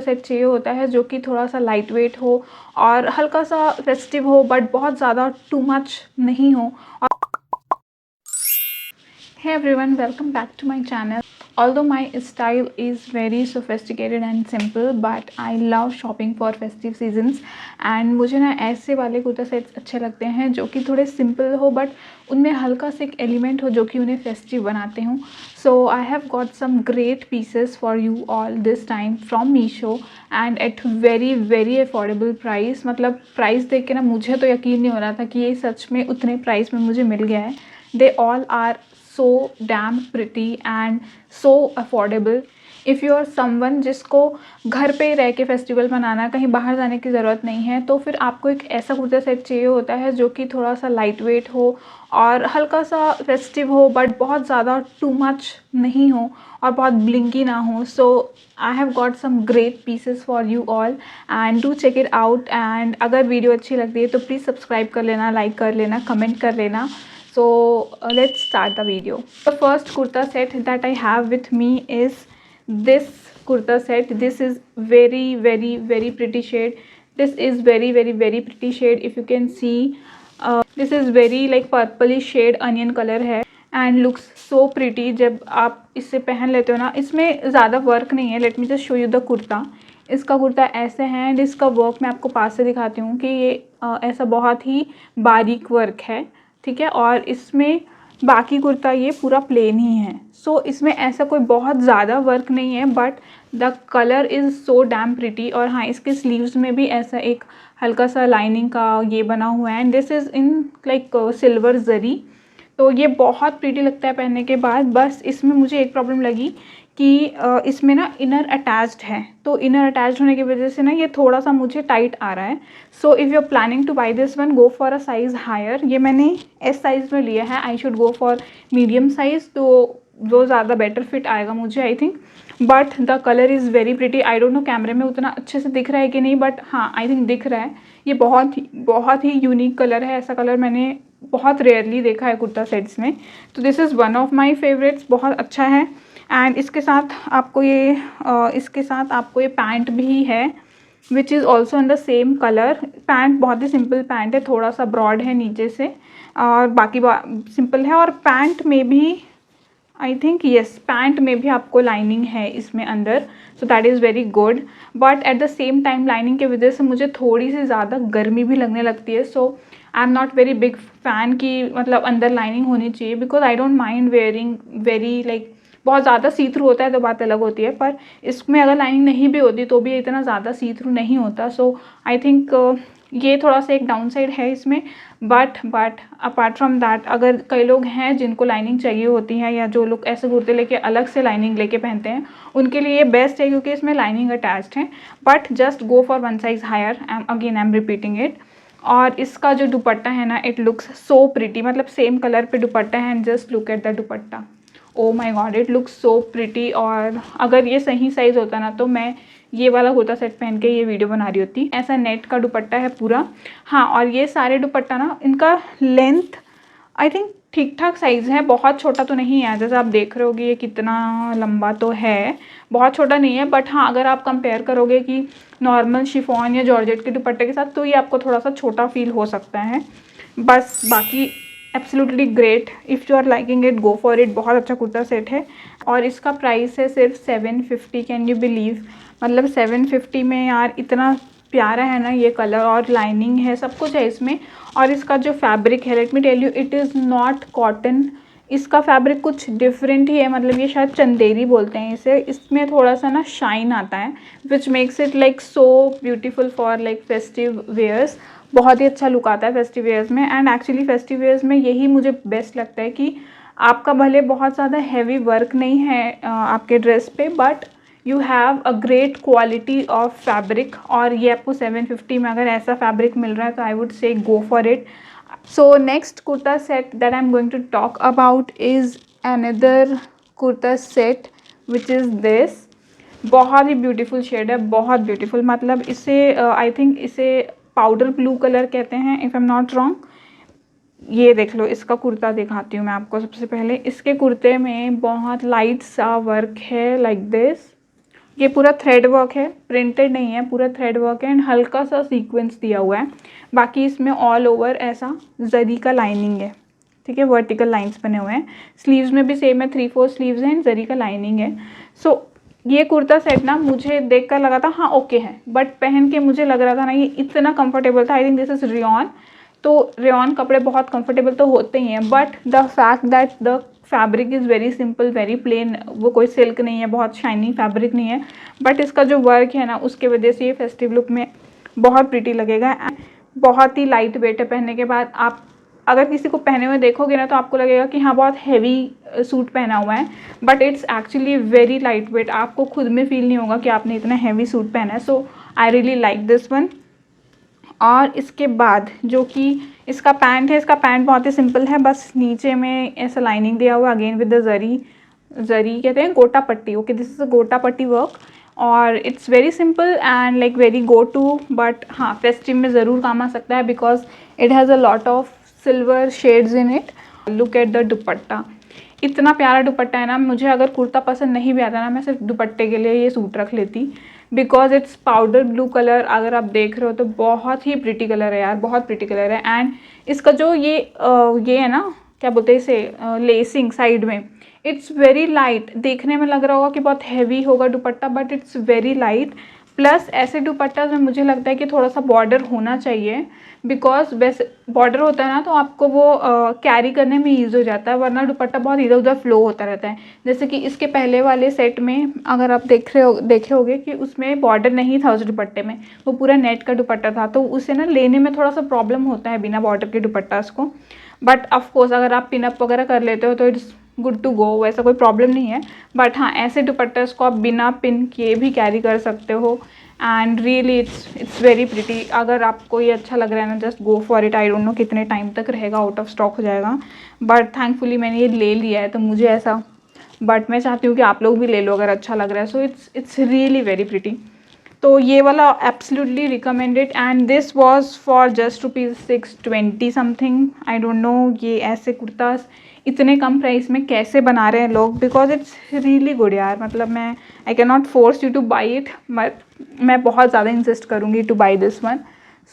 Set चाहिए होता है जो कि थोड़ा सा लाइट वेट हो और हल्का सा फेस्टिव हो, बट बहुत ज़्यादा टू मच नहीं हो। Hey everyone, welcome back to my channel. Although my style is very sophisticated and simple, but I love shopping for festive seasons. And मुझे ना ऐसे वाले कुर्ता सेट्स अच्छे लगते हैं जो कि थोड़े सिंपल हो बट उनमें हल्का सा एक एलिमेंट हो जो कि उन्हें फेस्टिव बनाते हों. So I have got some great pieces for you all this time from Meesho and at very affordable price. मतलब प्राइस देख के ना मुझे तो यकीन नहीं हो रहा था कि ये सच में उतने प्राइस में मुझे मिल गया है. They all are so damn pretty and so affordable. If you are someone जिसको घर पे रह के फेस्टिवल मनाना, कहीं बाहर जाने की ज़रूरत नहीं है, तो फिर आपको एक ऐसा कुर्ता सेट चाहिए होता है जो कि थोड़ा सा लाइट वेट हो और हल्का सा फेस्टिव हो बट बहुत ज़्यादा टू मच नहीं हो और बहुत ब्लिंकी ना हो. So I have got some great pieces for you all and do check it out. And अगर वीडियो अच्छी लगती है तो प्लीज़ सब्सक्राइब कर लेना, लाइक कर लेना, कमेंट कर लेना. So let's start the video. The first kurta set that I have with me is this kurta set. This is very pretty shade. This is very pretty shade. If you can see, this is very like purplish shade, onion color है and looks so pretty. जब आप इसे पहन लेते हो ना, इसमें ज़्यादा वर्क नहीं है. Let me just show you the kurta. इसका कुर्ता ऐसे है एंड इसका वर्क मैं आपको पास से दिखाती हूँ कि ये ऐसा बहुत ही बारीक वर्क है, ठीक है. और इसमें बाकी कुर्ता ये पूरा प्लेन ही है. सो इसमें ऐसा कोई बहुत ज़्यादा वर्क नहीं है but the colour is so damn pretty. और हाँ, इसके स्लीव्स में भी ऐसा एक हल्का सा लाइनिंग का ये बना हुआ है and this is in like silver zari. तो ये बहुत प्रिटी लगता है पहनने के बाद. बस इसमें मुझे एक प्रॉब्लम लगी कि इसमें ना इनर अटैच्ड है, तो इनर अटैच्ड होने की वजह से ना ये थोड़ा सा मुझे टाइट आ रहा है. So if you are planning to buy this one, go for a size higher. ये मैंने एस साइज़ में लिया है. I should go for medium size, तो वो ज़्यादा बेटर फिट आएगा मुझे I think. But the colour is very pretty. I don't know कैमरे में उतना अच्छे से दिख रहा है कि नहीं, बट हाँ आई थिंक दिख रहा है. ये बहुत ही यूनिक कलर है. ऐसा कलर मैंने बहुत रेयरली देखा है कुर्ता सेट्स में. तो this is one of my favourites. बहुत अच्छा है. एंड इसके साथ आपको ये पैंट भी है which is also in the same colour. Pant बहुत ही सिंपल पैंट है, थोड़ा सा ब्रॉड है नीचे से और बाकी सिंपल है. और पैंट में भी आई थिंक पैंट में भी आपको लाइनिंग है इसमें अंदर. So that is very good. But at the same time lining की वजह से मुझे थोड़ी सी ज़्यादा गर्मी भी लगने लगती है. So I am not very big fan की मतलब अंदर लाइनिंग होनी चाहिए, because I don't mind wearing very like बहुत ज़्यादा सी थ्रू होता है तो बात अलग होती है, पर इसमें अगर लाइनिंग नहीं भी होती तो भी इतना ज़्यादा सी थ्रू नहीं होता. सो आई थिंक ये थोड़ा सा एक डाउन साइड है इसमें. बट अपार्ट फ्रॉम दैट, अगर कई लोग हैं जिनको लाइनिंग चाहिए होती है या जो लोग ऐसे कुर्ते लेके अलग से लाइनिंग लेके पहनते हैं, उनके लिए ये बेस्ट है क्योंकि इसमें लाइनिंग अटैच्ड है. But just go for one size higher. I am repeating it. और इसका जो दुपट्टा है ना, इट लुक्स सो प्रिटी. मतलब सेम कलर पे दुपट्टा है and just look at the dupatta. Oh my god, it looks so pretty. और अगर ये सही साइज़ होता ना तो मैं ये वाला कुर्ता सेट पहन के ये वीडियो बना रही होती. ऐसा नेट का दुपट्टा है पूरा. हाँ, और ये सारे दुपट्टा ना, इनका लेंथ आई थिंक ठीक ठाक साइज़ है. बहुत छोटा तो नहीं है, जैसे आप देख रहे होगे ये कितना लंबा तो है, बहुत छोटा नहीं है. बट हाँ, अगर आप कंपेयर करोगे कि नॉर्मल शिफॉन या जॉर्जेट के दुपट्टे के साथ, तो ये आपको थोड़ा सा छोटा फील हो सकता है. बस बाकी absolutely great. If you are liking it, go for it. बहुत अच्छा कुर्ता सेट है. और इसका प्राइस है सिर्फ 750. Can you believe? मतलब 750 में यार इतना प्यारा है ना ये कलर, और लाइनिंग है, सब कुछ है इसमें. और इसका जो फैब्रिक है, let me tell you, it is not cotton. इसका फैब्रिक कुछ डिफरेंट ही है. मतलब ये शायद चंदेरी बोलते हैं इसे. इसमें थोड़ा सा ना शाइन आता है which makes it like so beautiful for like festive wears. बहुत ही अच्छा लुक आता है फेस्टिव वेयर्स में. एंड एक्चुअली फेस्टिव वेयर्स में यही मुझे बेस्ट लगता है कि आपका भले बहुत ज़्यादा हैवी वर्क नहीं है आपके ड्रेस पे, but you have a great quality of fabric. और ये आपको 750 में अगर ऐसा फैब्रिक मिल रहा है तो I would say go for it. So next kurta set that I am going to talk about is another kurta set which is this. बहुत ही ब्यूटीफुल शेड है, बहुत ब्यूटीफुल. मतलब इसे आई थिंक इसे पाउडर ब्लू कलर कहते हैं if I am not wrong. ये देख लो, इसका कुर्ता दिखाती हूँ मैं आपको. सबसे पहले इसके कुर्ते में बहुत लाइट सा वर्क है लाइक दिस, ये पूरा थ्रेड वर्क है, प्रिंटेड नहीं है, पूरा थ्रेड वर्क है एंड हल्का सा सीक्वेंस दिया हुआ है। बाकी इसमें ऑल ओवर ऐसा जरी का लाइनिंग है, ठीक है, वर्टिकल लाइंस बने हुए हैं। स्लीव्स में भी सेम है, 3/4 स्लीव्स हैं एंड जरी का लाइनिंग है। सो ये कुर्ता सेट ना मुझे देख कर लगा था हाँ ओके है, बट पहन के मुझे लग रहा था ना ये इतना कंफर्टेबल था। आई थिंक दिस इज रेयॉन, तो रेयॉन कपड़े बहुत कंफर्टेबल तो होते ही हैं, but the fact that the fabric is very simple, very plain, वो कोई सिल्क नहीं है, बहुत शाइनी फैब्रिक नहीं है, बट इसका जो वर्क है ना उसके वजह से ये फेस्टिव लुक में बहुत प्रिटी लगेगा। बहुत ही लाइट वेट है, पहनने के बाद आप अगर किसी को पहने हुए देखोगे ना तो आपको लगेगा कि हाँ बहुत हैवी सूट पहना हुआ है, but it's actually very light weight. आपको खुद में फील नहीं होगा कि आपने इतना हैवी सूट पहना है। So I really like this one. और इसके बाद जो कि इसका पैंट है, इसका पैंट बहुत ही सिंपल है, बस नीचे में ऐसा लाइनिंग दिया हुआ अगेन विद द जरी कहते हैं गोटा पट्टी। ओके, दिस इज़ अ गोटा पट्टी वर्क और it's very simple and like very go to, but हाँ फेस्टिव में ज़रूर काम आ सकता है because it has a lot of silver shades in it. Look at the dupatta, इतना प्यारा दुपट्टा है ना। मुझे अगर कुर्ता पसंद नहीं भी आता ना, मैं सिर्फ दुपट्टे के लिए ये सूट रख लेती because it's powder blue colour. अगर आप देख रहे हो तो बहुत ही प्रिटी कलर है यार, बहुत प्रिटी कलर है। एंड इसका जो ये है ना, क्या बोलते हैं इसे, लेसिंग साइड में, इट्स वेरी लाइट। देखने में लग रहा होगा कि बहुत हैवी होगा दुपट्टा, but it's very light. Plus ऐसे दुपट्टा में मुझे लगता है कि थोड़ा सा बॉर्डर होना चाहिए बिकॉज वैसे बॉर्डर होता है ना तो आपको वो कैरी करने में ईज हो जाता है, वरना दुपट्टा बहुत इधर उधर फ्लो होता रहता है। जैसे कि इसके पहले वाले सेट में अगर आप देखे होगे कि उसमें बॉर्डर नहीं था उस दुपट्टे में, वो पूरा नेट का दुपट्टा था, तो उसे ना लेने में थोड़ा सा प्रॉब्लम होता है बिना बॉर्डर के दुपट्टा को। बट ऑफकोर्स अगर आप पिनअप वगैरह कर लेते हो तो इट्स गुड टू गो, वैसा कोई प्रॉब्लम नहीं है। बट हाँ, ऐसे दुपट्टे को आप बिना पिन किए भी कैरी कर सकते हो and really it's very pretty. अगर आपको ये अच्छा लग रहा है ना, just go for it. I don't no कितने टाइम तक रहेगा, आउट ऑफ स्टॉक हो जाएगा, बट थैंकफुली मैंने ये ले लिया है तो मुझे ऐसा, बट मैं चाहती हूँ कि आप लोग भी ले लो अगर अच्छा लग रहा है। So it's really very pretty. तो ये वाला absolutely recommended and this was for just ₹620 something. I don't no ये ऐसे कुर्तास इतने कम प्राइस में कैसे बना रहे हैं लोग, बिकॉज इट्स रियली गुड यार। मतलब I can not force you two by it, मैं बहुत ज़्यादा इंसिस्ट करूँगी to buy this one.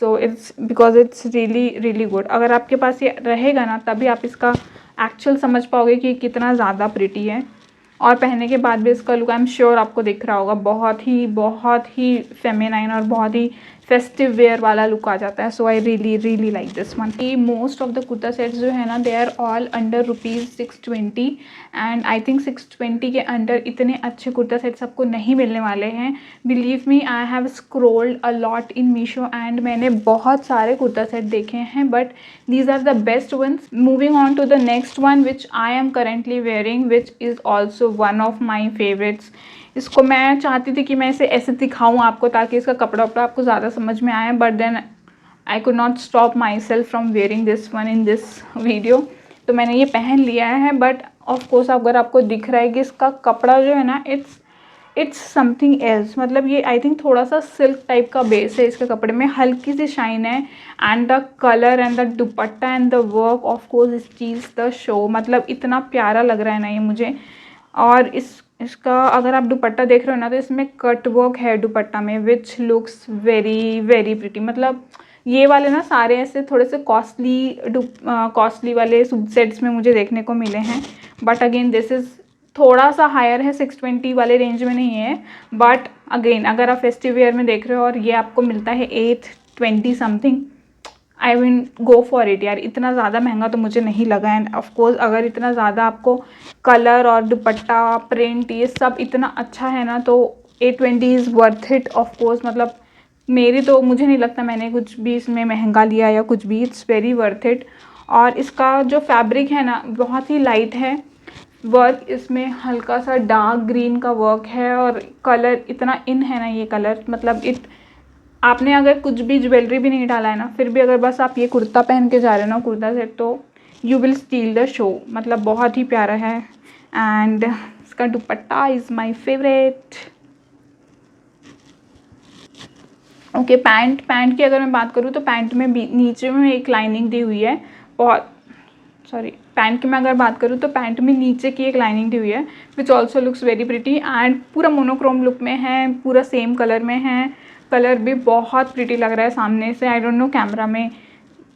So it's because it's really really good. अगर आपके पास ये रहेगा ना तभी आप इसका एक्चुअल समझ पाओगे कि कितना ज़्यादा प्रिटी है। और पहनने के बाद भी इसका लुक आई एम श्योर आपको दिख रहा होगा, बहुत ही फेमिनाइन और बहुत ही फेस्टिव वेयर वाला लुक आ जाता है। So I really really like this one. ये most of the kurta sets जो है ना, they are all under ₹620 and I think 620 के अंडर इतने अच्छे कुर्ता सेट्स आपको नहीं मिलने वाले हैं। Believe me, I have scrolled a lot in Meesho and मैंने बहुत सारे कुर्ता सेट देखे हैं, but these are the best ones. Moving on to the next one which I am currently wearing, which is also one of my favorites. इसको मैं चाहती थी कि मैं इसे ऐसे दिखाऊं आपको ताकि इसका कपड़ा वपड़ा आपको ज़्यादा समझ में आए, but then I could not stop myself from wearing this one in this video. तो मैंने ये पहन लिया है, बट ऑफकोर्स अगर आपको दिख रहा है कि इसका कपड़ा जो है ना, इट्स समथिंग एल्स। मतलब ये आई थिंक थोड़ा सा सिल्क टाइप का बेस है इसके कपड़े में, हल्की सी शाइन है and the colour and the dupatta and the work of course इस चीज़ द शो। मतलब इतना प्यारा लग रहा है ना ये मुझे। और इसका अगर आप दुपट्टा देख रहे हो ना तो इसमें कट वर्क है दुपट्टा में which looks very very pretty. मतलब ये वाले ना सारे ऐसे थोड़े से कॉस्टली वाले सूट सेट्स में मुझे देखने को मिले हैं, बट अगेन दिस इज़ थोड़ा सा हायर है, 620 वाले रेंज में नहीं है। बट अगेन अगर आप फेस्टिव वेयर में देख रहे हो और ये आपको मिलता है 820 something, I mean go for it यार। इतना ज़्यादा महंगा तो मुझे नहीं लगा। एंड ऑफकोर्स अगर इतना ज़्यादा आपको कलर और दुपट्टा प्रिंट ये सब इतना अच्छा है ना, तो 820 इज़ वर्थ इट ऑफकोर्स। मतलब मुझे नहीं लगता मैंने कुछ भी इसमें महंगा लिया या कुछ भी, इट्स वेरी वर्थ इट। और इसका जो फैब्रिक है ना बहुत ही लाइट है, वर्क इसमें हल्का सा डार्क ग्रीन का वर्क है और कलर इतना इन है ना ये कलर। मतलब आपने अगर कुछ भी ज्वेलरी भी नहीं डाला है ना, फिर भी अगर बस आप ये कुर्ता पहन के जा रहे हो ना, कुर्ता सेट, तो you will still the show. मतलब बहुत ही प्यारा है एंड इसका दुपट्टा is my favourite. Okay, pant की अगर मैं बात करूँ तो पैंट में भी नीचे में एक लाइनिंग दी हुई है, बहुत सॉरी पैंट की मैं अगर बात करूँ तो पैंट में नीचे की एक लाइनिंग दी हुई है which also looks very pretty and पूरा मोनोक्रोम लुक में है, पूरा सेम कलर में है। कलर भी बहुत प्रिटी लग रहा है सामने से। आई डोंट नो कैमरा में,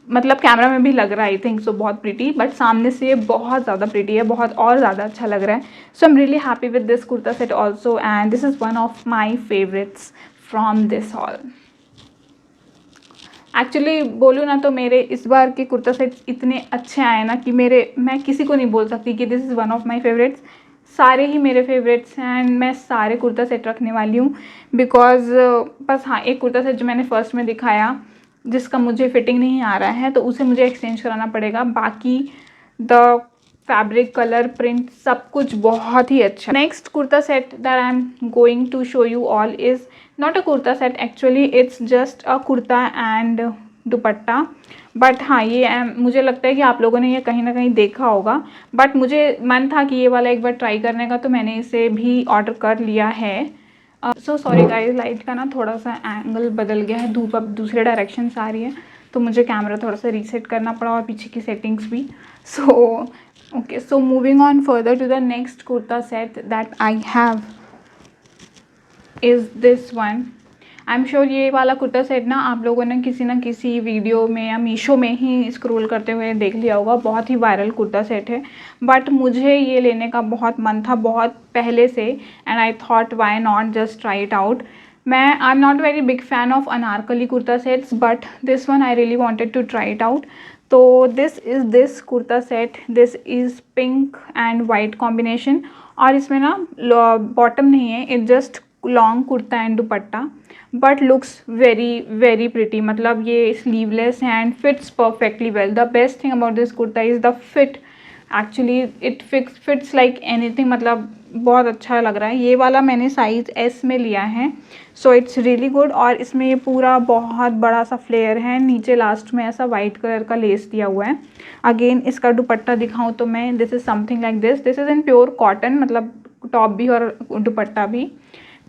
मतलब कैमरा में भी लग रहा है आई थिंक सो बहुत प्रिटी, बट सामने से ये बहुत ज़्यादा प्रिटी है, बहुत और ज़्यादा अच्छा लग रहा है। So I am really happy with this kurta set also and this is one of my favourites from this haul. Actually बोलूँ ना तो मेरे इस बार के कुर्ता सेट्स इतने अच्छे आए ना कि मैं किसी को नहीं बोल सकती कि this is one of my favourites. सारे ही मेरे फेवरेट्स हैं एंड मैं सारे कुर्ता सेट रखने वाली हूँ बिकॉज बस हाँ, एक कुर्ता सेट जो मैंने फर्स्ट में दिखाया जिसका मुझे फिटिंग नहीं आ रहा है तो उसे मुझे एक्सचेंज कराना पड़ेगा। बाकी द फैब्रिक, कलर, प्रिंट सब कुछ बहुत ही अच्छा। Next kurta set that I am going to show you all is not a kurta set, actually it's just a kurta and dupatta. But हाँ, ये मुझे लगता है कि आप लोगों ने ये कहीं ना कहीं देखा होगा, बट मुझे मन था कि ये वाला एक बार ट्राई करने का तो मैंने इसे भी ऑर्डर कर लिया है। सो सॉरी गाइस, लाइट का ना थोड़ा सा एंगल बदल गया है, धूप अब दूसरे डायरेक्शन से आ रही है तो मुझे कैमरा थोड़ा सा रीसेट करना पड़ा और पीछे की सेटिंग्स भी। So okay, so moving on further to the next kurta set that I have is this one. I am sure ये वाला कुर्ता सेट ना आप लोगों ने किसी ना किसी वीडियो में या मीशो में ही स्क्रॉल करते हुए देख लिया होगा, बहुत ही वायरल कुर्ता सेट है। बट मुझे ये लेने का बहुत मन था बहुत पहले से and I thought why not just try it out. I am not very big fan of Anarkali kurta sets but this one I really wanted to try it out. तो this is this kurta set, this is pink and white combination और इसमें ना bottom नहीं है, it just long kurta and dupatta but looks very very pretty. मतलब ये sleeveless है and fits perfectly well. The best thing about this kurta is the fit, actually it fits like anything, मतलब बहुत अच्छा लग रहा है। ये वाला मैंने साइज़ एस में लिया है सो इट्स रियली गुड। और इसमें ये पूरा बहुत बड़ा सा फ्लेयर है, नीचे लास्ट में ऐसा वाइट कलर का लेस दिया हुआ है। अगेन इसका दुपट्टा दिखाऊँ तो मैं, this is something like this is in pure cotton, मतलब टॉप भी और दुपट्टा भी।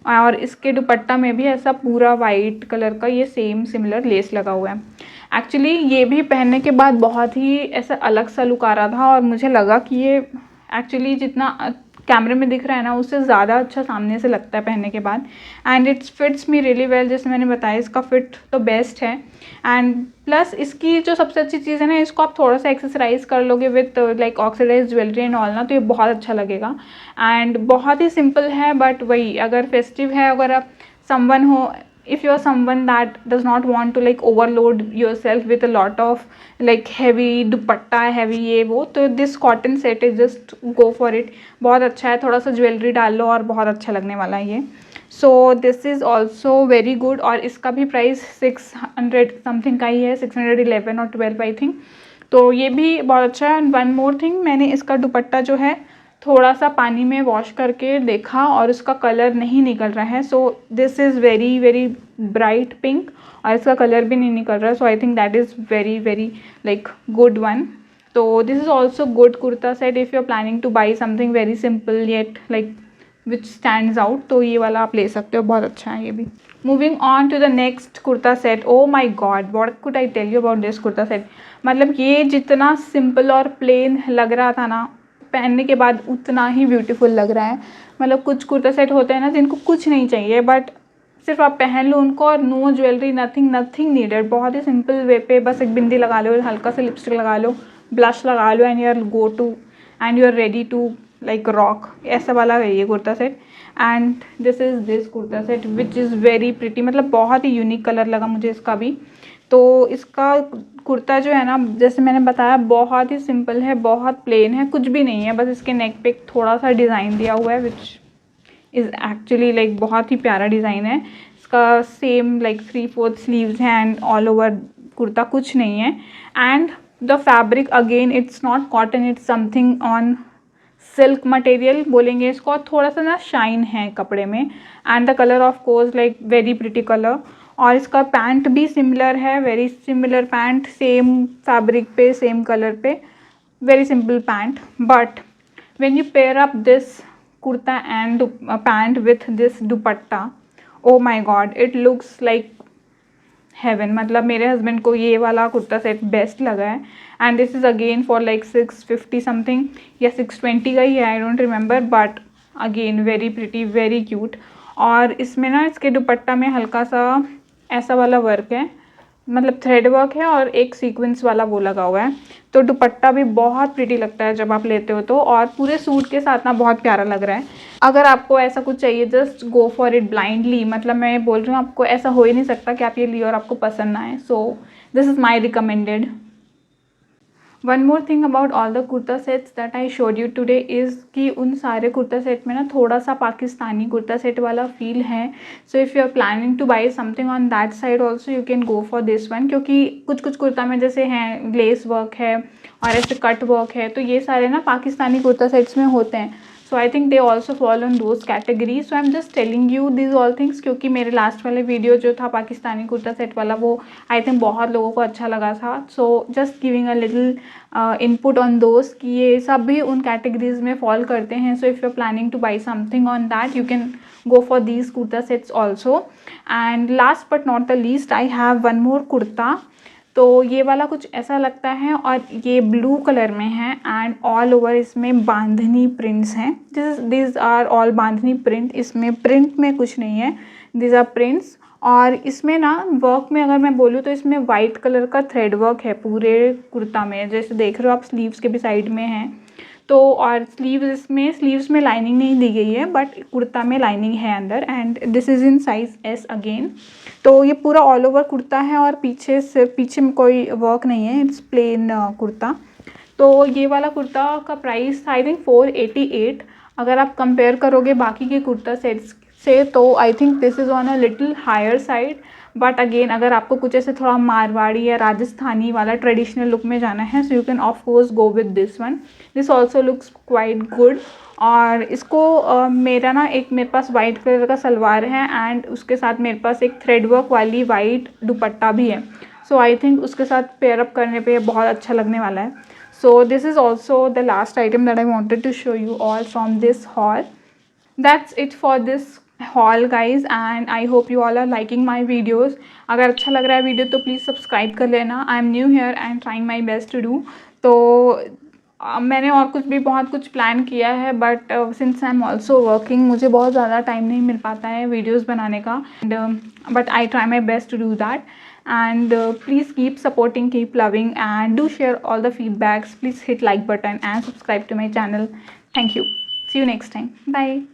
और इसके दुपट्टा में भी ऐसा पूरा वाइट कलर का ये सेम सिमिलर लेस लगा हुआ है। एक्चुअली ये भी पहनने के बाद बहुत ही ऐसा अलग सा लुक आ रहा था और मुझे लगा कि ये एक्चुअली जितना कैमरे में दिख रहा है ना उससे ज़्यादा अच्छा सामने से लगता है पहनने के बाद and it's fits me really well. जैसे मैंने बताया इसका फिट तो बेस्ट है एंड प्लस इसकी जो सबसे अच्छी चीज़ है ना, इसको आप थोड़ा सा एक्सेसराइज कर लोगे with like oxidise jewellery and all ना तो ये बहुत अच्छा लगेगा एंड बहुत ही सिंपल है। बट वही अगर फेस्टिव है, अगर आप समवन हो, if you are someone that does not want to like overload yourself with a lot of like heavy dupatta, heavy ये वो, तो this cotton set is just go for it। बहुत अच्छा है, थोड़ा सा ज्वेलरी डाल लो और बहुत अच्छा लगने वाला है ये। सो this is also very good और इसका भी प्राइस 600 समथिंग का ही है, 611 और 12 आई थिंक। तो ये भी बहुत अच्छा है। वन मोर थिंग, मैंने इसका दुपट्टा जो है थोड़ा सा पानी में वॉश करके देखा और उसका कलर नहीं निकल रहा है। So this is very very bright pink और इसका कलर भी नहीं निकल रहा है। So I think that is very very like good one. तो this is also good kurta set if you are planning to buy something very simple yet like which stands out, तो ये वाला आप ले सकते हो, बहुत अच्छा है ये भी। Moving on to the next kurta set, oh my god what could I tell you about this kurta set. मतलब ये जितना सिंपल और प्लेन लग रहा था ना, पहनने के बाद उतना ही ब्यूटीफुल लग रहा है। मतलब कुछ कुर्ता सेट होते हैं ना जिनको कुछ नहीं चाहिए बट सिर्फ आप पहन लो उनको और नो ज्वेलरी, नथिंग नीडेड, बहुत ही सिंपल वे पे बस एक बिंदी लगा लो, हल्का सा लिपस्टिक लगा लो, ब्लश लगा लो and you are go to and you are ready to like rock. ऐसा वाला है ये kurta set and this is this kurta set which is very pretty. मतलब बहुत ही यूनिक कलर लगा मुझे इसका भी। तो इसका कुर्ता जो है ना, जैसे मैंने बताया बहुत ही सिंपल है, बहुत प्लेन है, कुछ भी नहीं है, बस इसके नेक पे थोड़ा सा डिज़ाइन दिया हुआ है विच इज़ एक्चुअली लाइक बहुत ही प्यारा डिज़ाइन है। इसका सेम लाइक 3/4 स्लीव्स हैं एंड ऑल ओवर कुर्ता कुछ नहीं है and the fabric again it's not cotton, it's something on silk material बोलेंगे इसको। थोड़ा सा ना शाइन है कपड़े में and the colour of course like very pretty colour. और इसका पैंट भी सिमिलर है, very similar pant, same fabric पे सेम कलर पे, very simple pant. But when you pair up this kurta and pant with this dupatta, oh my god, it looks like heaven, मतलब मेरे husband को ये वाला kurta set best लगा है। And this is again for like 650 something या 620 का ही है, I don't remember, but again very pretty, very cute. और इसमें ना इसके दुपट्टा में हल्का सा ऐसा वाला वर्क है, मतलब थ्रेड वर्क है और एक सीक्वेंस वाला वो लगा हुआ है, तो दुपट्टा भी बहुत प्रिटी लगता है जब आप लेते हो तो, और पूरे सूट के साथ ना बहुत प्यारा लग रहा है। अगर आपको ऐसा कुछ चाहिए just go for it blindly, मतलब मैं बोल रही हूँ आपको ऐसा हो ही नहीं सकता कि आप ये लिए और आपको पसंद ना आए। So this is my recommended. One more thing about all the kurta sets that I showed you today is कि उन सारे कुर्ता सेट में ना थोड़ा सा पाकिस्तानी कुर्ता सेट वाला फील है। So if you are planning to buy something on that side also you can go for this one, क्योंकि कुछ कुछ कुर्ता में जैसे हैं लेस वर्क है और ऐसे कट वर्क है, तो ये सारे ना पाकिस्तानी कुर्ता सेट्स में होते हैं। So I think they also follow in those category. So I am just telling you this all things, क्योंकि मेरे लास्ट वाले वीडियो जो था पाकिस्तानी कुर्ता सेट वाला वो आई थिंक बहुत लोगों को अच्छा लगा था। So just giving a little input on those कि ये सब भी उन कैटेगरीज में फॉल करते हैं। So if you are planning to buy something on that you can go for these kurta sets also. And last but not the least I have one more kurta. तो ये वाला कुछ ऐसा लगता है और ये ब्लू कलर में है एंड ऑल ओवर इसमें बांधनी प्रिंट्स हैं। This are all bandhani print, इसमें प्रिंट में कुछ नहीं है, दिस आर प्रिंट्स। और इसमें ना वर्क में अगर मैं बोलूँ तो इसमें वाइट कलर का थ्रेड वर्क है पूरे कुर्ता में, जैसे देख रहे हो आप स्लीव्स के भी साइड में है तो। और स्लीव्स में लाइनिंग नहीं दी गई है बट कुर्ता में लाइनिंग है अंदर, and this is in size S again. तो ये पूरा ऑल ओवर कुर्ता है और पीछे में कोई वर्क नहीं है, इट्स प्लेन कुर्ता। तो ये वाला कुर्ता का प्राइस आई थिंक 488। अगर आप कंपेयर करोगे बाकी के कुर्ता सेट्स से तो I think this is on a little higher side. But again अगर आपको कुछ ऐसे थोड़ा मारवाड़ी या राजस्थानी वाला ट्रेडिशनल लुक में जाना है so you can of course go with this one, this also looks quite good. और इसको मेरे पास वाइट कलर का सलवार है एंड उसके साथ मेरे पास एक थ्रेड वर्क वाली वाइट दुपट्टा भी है। सो आई थिंक उसके साथ पेयरअप करने पे बहुत अच्छा लगने वाला है। So this is also the last item that I wanted to show you all from this haul. That's it for this haul guys and I hope you all are liking my videos. अगर अच्छा लग रहा है video तो please subscribe कर लेना। I am new here and trying my best to do. तो मैंने और बहुत कुछ प्लान किया है but since I am also working मुझे बहुत ज़्यादा टाइम नहीं मिल पाता है वीडियोज़ बनाने का, but I try my best to do that. And please keep supporting, keep loving and do share all the feedbacks. Please hit like button and subscribe to my channel. Thank you. See you next time. Bye.